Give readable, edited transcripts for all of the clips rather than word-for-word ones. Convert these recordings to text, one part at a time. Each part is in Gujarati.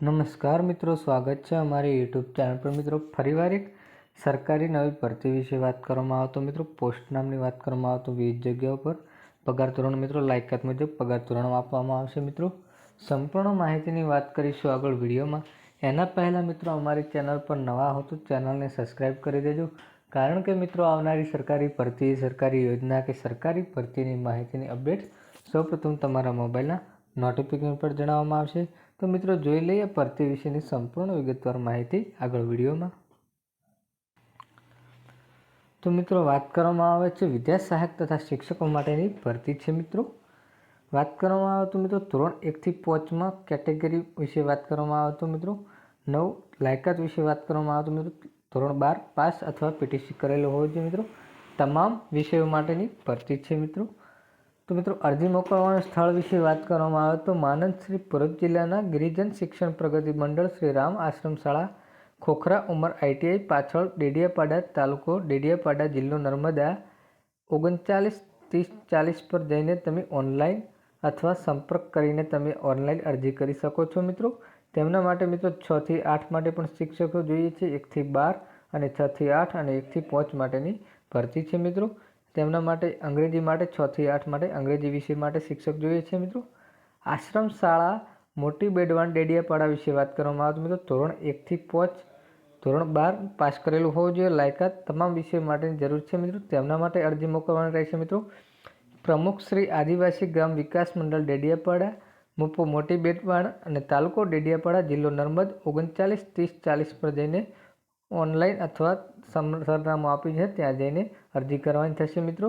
નમસ્કાર મિત્રો, સ્વાગત છે અમારી યુટ્યુબ ચેનલ પર। મિત્રો ફરીવાર એક સરકારી નવી ભરતી વિશે વાત કરવામાં આવે તો મિત્રો પોસ્ટ નામની વાત કરવામાં આવે તો વિવિધ જગ્યાઓ પર પગાર ધોરણ મિત્રો લાયકાત મુજબ પગાર ધોરણ આપવામાં આવશે। મિત્રો સંપૂર્ણ માહિતીની વાત કરીશું આગળ વિડીયોમાં। એના પહેલાં મિત્રો અમારી ચેનલ પર નવા હો તો ચેનલને સબસ્ક્રાઈબ કરી દેજો, કારણ કે મિત્રો આવનારી સરકારી ભરતી, સરકારી યોજના કે સરકારી ભરતીની માહિતીની અપડેટ સૌપ્રથમ તમારા મોબાઈલના નોટિફિકેશન પર જણાવવામાં આવશે। તો મિત્રો જોઈ લઈએ ભરતી વિશેની સંપૂર્ણ વિગતવાર માહિતી આગળ વિડીયોમાં। તો મિત્રો વાત કરવામાં આવે છે વિદ્યા સહાયક તથા શિક્ષકો માટેની ભરતી છે। મિત્રો વાત કરવામાં આવે તો મિત્રો ધોરણ 1 થી 5માં કેટેગરી વિશે વાત કરવામાં આવે તો મિત્રો 9 લાયકાત વિશે વાત કરવામાં આવે તો મિત્રો ધોરણ 12 પાસ અથવા પીટીસી કરેલો હોવો જોઈએ। મિત્રો તમામ વિષયો માટેની ભરતી છે। તો મિત્રો અરજી મોકલવાના સ્થળ વિશે વાત કરવામાં આવે તો માનદ શ્રી ભરૂચ જિલ્લાના ગિરિજન શિક્ષણ પ્રગતિ મંડળ શ્રી રામ આશ્રમ શાળા ખોખરા ઉમર ITI પાછળ ડેડિયાપાડા તાલુકો ડેડિયાપાડા જિલ્લો નર્મદા 393040 પર જઈને તમે ઓનલાઈન અથવા સંપર્ક કરીને તમે ઓનલાઈન અરજી કરી શકો છો। મિત્રો તેમના માટે મિત્રો 6 થી 8 માટે પણ શિક્ષકો જોઈએ છે, 1 થી 12 અને 6 થી 8 અને 1 થી 5 માટેની ભરતી છે। મિત્રો તેમના માટે અંગ્રેજી માટે 6 થી 8 માટે અંગ્રેજી વિષય માટે શિક્ષક જોઈએ છે। મિત્રો આશ્રમ શાળા મોટી બેડવાન ડેડિયાપાડા વિશે વાત કરવામાં આવે તો મિત્રો ધોરણ 1 થી 5 ધોરણ 12 પાસ કરેલું હોવું જોઈએ। લાયકાત તમામ વિષય માટેની જરૂર છે। મિત્રો તેમના માટે અરજી મોકલવાની રહેશે। મિત્રો પ્રમુખ શ્રી આદિવાસી ગ્રામ વિકાસ મંડળ ડેડિયાપાડા મુપો મોટી બેડવાન અને તાલુકો ડેડિયાપાડા જિલ્લો નર્મદ 393040 પર જઈને ઓનલાઈન અથવા સરનામું આપ્યું છે ત્યાં જઈને અરજી કરવાની થશે। મિત્રો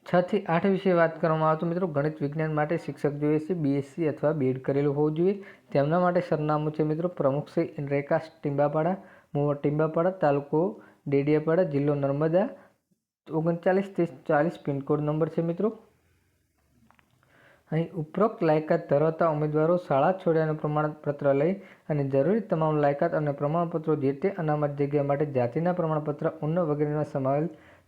6 થી 8 વિશે વાત કરવામાં આવે તો મિત્રો ગણિત વિજ્ઞાન માટે શિક્ષક જોઈએ છે, BSc અથવા BEd કરેલું હોવું જોઈએ। તેમના માટે સરનામું છે મિત્રો પ્રમુખ શ્રી રેખા ટીંબાપાડા મુવા ટીંબાપાડા તાલુકો ડેડિયાપાડા જિલ્લો નર્મદા 393040 પિનકોડ નંબર છે। મિત્રો અહીં ઉપરોક્ત લાયકાત ધરાવતા ઉમેદવારો શાળા છોડ્યાનું પ્રમાણપત્ર લઈ અને જરૂરી તમામ લાયકાત અને પ્રમાણપત્રો જે તે અનામત જગ્યા માટે જાતિના પ્રમાણપત્ર ઉન વગેરેમાં સમાવેલ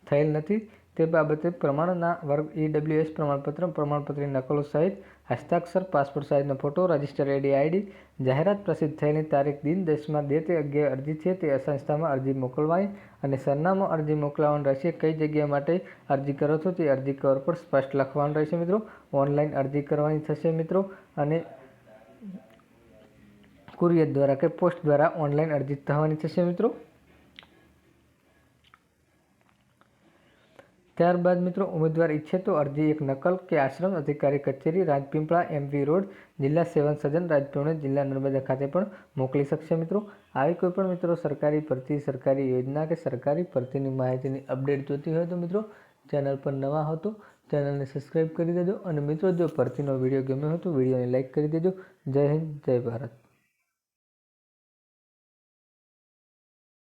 થયેલ નથી તે બાબતે પ્રમાણના વર્ગ EWS પ્રમાણપત્રની નકલો સહિત હસ્તાક્ષર, પાસપોર્ટ સાઇઝનો ફોટો, રજિસ્ટર ID જાહેરાત પ્રસિદ્ધ થયેલી તારીખ દિન 10માં દે તે 11 અરજી છે તે સંસ્થામાં અરજી મોકલવાની અને સરનામું અરજી મોકલવાનું રહેશે। કઈ જગ્યા માટે અરજી કરો છો તે અરજી કવર પર સ્પષ્ટ લખવાનું રહેશે। મિત્રો ઓનલાઈન અરજી કરવાની થશે મિત્રો અને કુરિયર દ્વારા કે પોસ્ટ દ્વારા ઓનલાઈન અરજી થવાની થશે। મિત્રો ત્યારબાદ મિત્રો ઉમેદવાર ઈચ્છે તો અરજી એક નકલ કે આશ્રમ અધિકારી કચેરી રાજપીપળા MV રોડ જિલ્લા સેવન સદન રાજપીપળા જિલ્લા નર્મદા ખાતે પણ મોકલી શકશે। મિત્રો આવી કોઈ પણ મિત્રો સરકારી ભરતી, સરકારી યોજના કે સરકારી ભરતીની માહિતીની અપડેટ જોતી હોય તો મિત્રો ચેનલ પર નવા હો તો ચેનલને સબસ્ક્રાઈબ કરી દેજો અને મિત્રો જો ભરતીનો વિડીયો ગમ્યો હોય તો વિડીયોને લાઈક કરી દેજો। જય હિન્દ, જય ભારત।